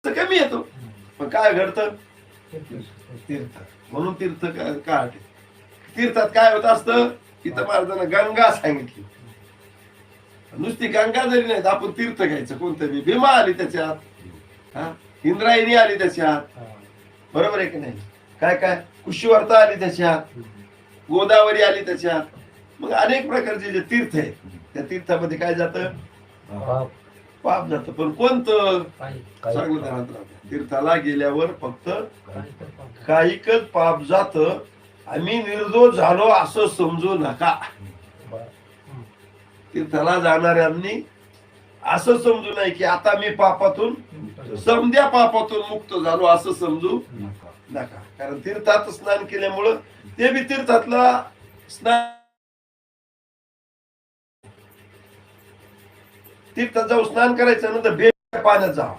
तर कमी येतो. पण काय घडतं तीर्थ, म्हणून तीर्थ काय तीर्थात काय होत असतं. इथं महाराजांना गंगा सांगितली. नुसती गंगा जरी नाही आपण तीर्थ घ्यायचं कोणतं बी. भीमा आली त्याच्यात, हा इंद्रायणी आली त्याच्यात, बरोबर आहे की नाही. काय काय कुशीवर्ता आली त्याच्यात, गोदावरी आली त्याच्यात. मग अनेक प्रकारचे जे तीर्थ आहेत त्या तीर्थामध्ये काय जातं, पाप जातं. पण कोणतं चांगलं ध्यानात राहतं, तीर्थाला गेल्यावर फक्त काहीकच पाप जात. आम्ही निर्दोष झालो असं समजू नका. तीर्थाला जाणाऱ्यांनी असं समजू नये की आता मी पापातून समध्या पापातून मुक्त झालो असं समजू नका. कारण तीर्थात स्नान केल्यामुळं ते बी तीर्थातला स्नान, तीर्थात जाऊन स्नान करायचं नंतर पाण्यात जावं.